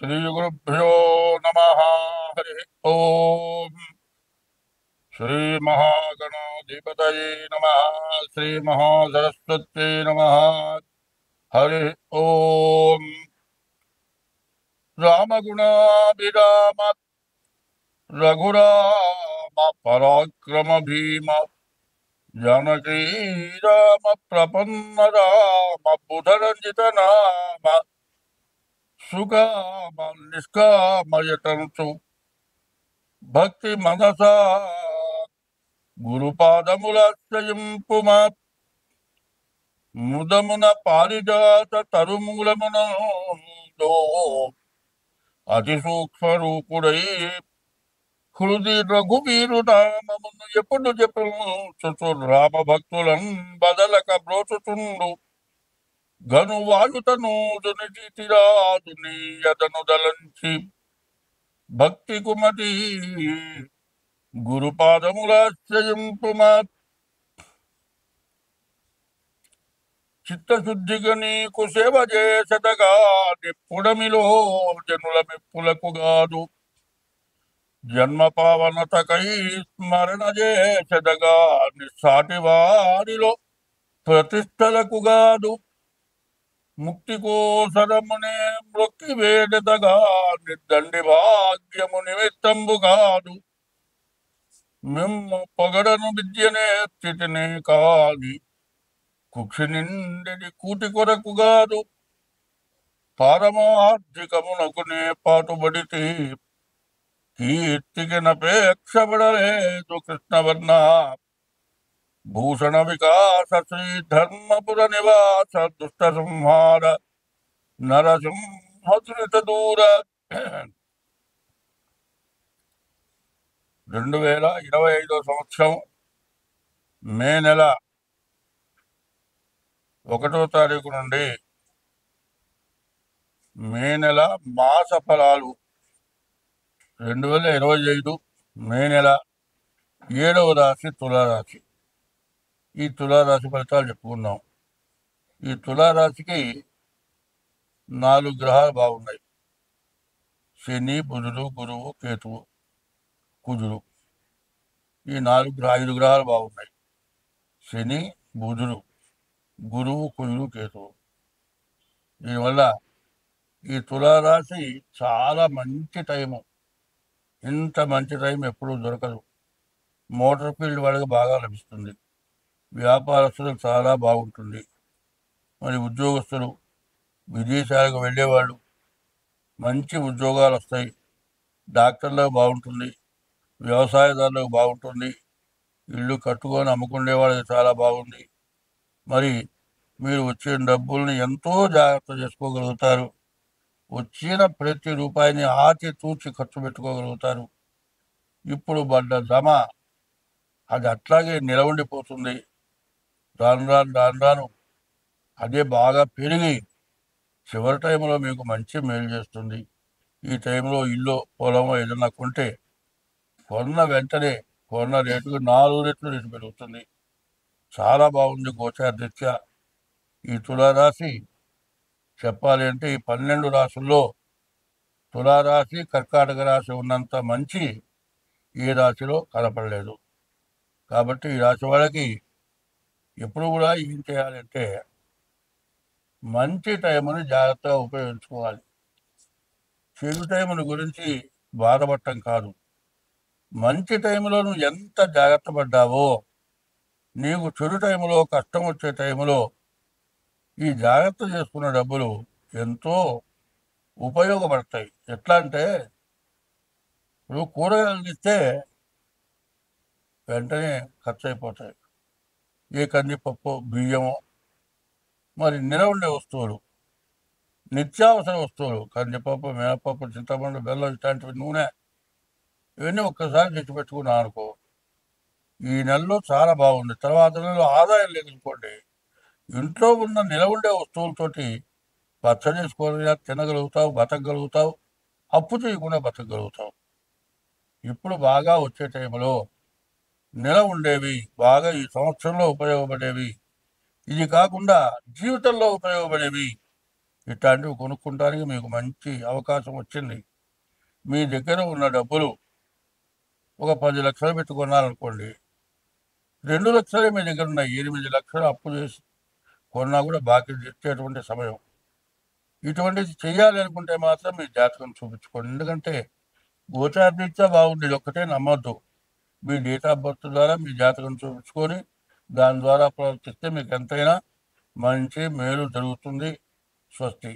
श्रीगुरुभ्यो नमः। हरि ओम। श्रीमहागणाधिपतये नमः। श्रीमहासरस्वत्यै नमः। हरि ओम। रामगुणाभिराम रघुराम पराक्रम भीम जानकी राम प्रपन्न राम बुधरंजित नाम सुकाम निष्कामयतंसु భక్తి మనసా గురుపాదములాశ్రయింపుమ ముదమున పారిజాత తరుమూలమున అతి సూక్ష్మ రూపుడై హృది రఘువీరు నామమును ఎప్పుడు చెప్పు రామ భక్తులను బదలక బ్రోచుచుండు గను వాయుతనూదుని తీరాదుని యదను దలంచి భక్తి కుమతి గురుపాదములాశ్రయింపుమ చిత్తశుద్ధిగా నీకు సేవ చేసటగా నిప్పుడమిలో జనుల మెప్పులకు గాదు జన్మ పావనతకై స్మరణ చేసటగా నిస్సాటి వారిలో ప్రతిష్టలకు గాదు ముక్తి కోసరమునే మృక్కి వేడతగా నిర్దండి భాగ్యము నిమిత్తంబు కాదు మిమ్ము పొగడను విద్యనే స్థితినే కాది కుక్షి నిండి కూటి కొరకు కాదు పారమార్థికమునకునే పాటుబడితే కీర్తికి నపేక్షపడలేదు కృష్ణవర్ణ భూషణ వికాస శ్రీ ధర్మపుర నివాస దుష్ట సంహార నరసింహతురిత దూర 2025 సంవత్సరం మే నెల 1వ తారీఖు నుండి మే నెల మాస ఫలాలు 2025 మే నెల 7వ రాశి తులారాశి. ఈ తులారాశి ఫలితాలు చెప్పుకుందాం. ఈ తులారాశికి 4 గ్రహాలు బాగున్నాయి. శని, బుధుడు, గురువు, కేతువు, కుజుడు. ఈ 5 గ్రహాలు బాగున్నాయి. శని, బుధుడు, గురువు, కుజుడు, కేతువు. దీనివల్ల ఈ తులారాశి చాలా మంచి టైము. ఇంత మంచి టైం ఎప్పుడూ దొరకదు. మోటార్ ఫీల్డ్ వాళ్ళకి బాగా లభిస్తుంది. వ్యాపారస్తులకు చాలా బాగుంటుంది. మరి ఉద్యోగస్తులు, విదేశాలకు వెళ్ళేవాళ్ళు మంచి ఉద్యోగాలు వస్తాయి. డాక్టర్లకు బాగుంటుంది. వ్యవసాయదారులకు బాగుంటుంది. ఇల్లు కట్టుకొని అమ్ముకునే వాళ్ళకి చాలా బాగుంది. మరి మీరు వచ్చే డబ్బుల్ని ఎంతో జాగ్రత్త చేసుకోగలుగుతారు. వచ్చిన ప్రతి రూపాయిని ఆచి తూచి ఖర్చు పెట్టుకోగలుగుతారు. ఇప్పుడు పడ్డ జమ అది అట్లాగే నిలవండిపోతుంది. రాను రాను రాను రాను అదే బాగా పెరిగి చివరి టైంలో మీకు మంచి మేలు చేస్తుంది. ఈ టైంలో ఇల్లు, పొలమో ఏదన్నా కొంటే కొన్న వెంటనే కొన్న రేటుకు 4 రెట్లు రేటు పెరుగుతుంది. చాలా బాగుంది గోచార రీత్యా. ఈ తులారాశి చెప్పాలి అంటే ఈ 12 రాశుల్లో తులారాశి, కర్కాటక రాశి ఉన్నంత మంచి ఏ రాశిలో కనపడలేదు. కాబట్టి ఈ రాశి వాళ్ళకి ఎప్పుడు కూడా ఏం చేయాలంటే మంచి టైముని జాగ్రత్తగా ఉపయోగించుకోవాలి. చెడు టైముని గురించి బాధపడటం కాదు. మంచి టైంలో నువ్వు ఎంత జాగ్రత్త పడ్డావో నీకు చెడు టైంలో, కష్టం వచ్చే టైంలో ఈ జాగ్రత్త చేసుకున్న డబ్బులు ఎంతో ఉపయోగపడతాయి. ఎట్లా అంటే నువ్వు కూరగాయలు ఇస్తే వెంటనే ఖర్చు అయిపోతాయి. ఏ కందిపప్పు, బియ్యము, మరి నిలవ ఉండే వస్తువులు, నిత్యావసర వస్తువులు, కందిపప్పు, మినపప్పు, చింతపండు, బెల్లం, ఇట్లాంటివి, నూనె, ఇవన్నీ ఒక్కసారి తెచ్చిపెట్టుకున్నాను అనుకో, ఈ నెలలో చాలా బాగుంది. తర్వాత నెలలో ఆదాయం లేదనుకోండి, ఇంట్లో ఉన్న నిలవ ఉండే వస్తువులతోటి పచ్చడి చేసుకొని తినగలుగుతావు, బతకగలుగుతావు, అప్పు చేయకుండా బతకగలుగుతావు. ఇప్పుడు బాగా వచ్చే టైంలో నిల ఉండేవి, బాగా ఈ సంవత్సరంలో ఉపయోగపడేవి, ఇది కాకుండా జీవితంలో ఉపయోగపడేవి ఇట్లాంటివి కొనుక్కుంటానికి మీకు మంచి అవకాశం వచ్చింది. మీ దగ్గర ఉన్న డబ్బులు ఒక 10 లక్షలు పెట్టి కొనాలనుకోండి, 2 లక్షలే మీ దగ్గర ఉన్నాయి. 8 లక్షలు అప్పు చేసి కొన్నా కూడా బాకీ తెచ్చేటువంటి సమయం. ఇటువంటిది చెయ్యాలి అనుకుంటే మాత్రం మీ జాతకం చూపించుకోండి. ఎందుకంటే గోచారరీత్యా బాగుంది, ఇది ఒక్కటే నమ్మద్దు. మీ డేట్ ఆఫ్ బర్త్ ద్వారా మీ జాతకం చూపించుకొని దాని ద్వారా ప్రవర్తిస్తే మీకు ఎంతైనా మంచి మేలు జరుగుతుంది. స్వస్తి.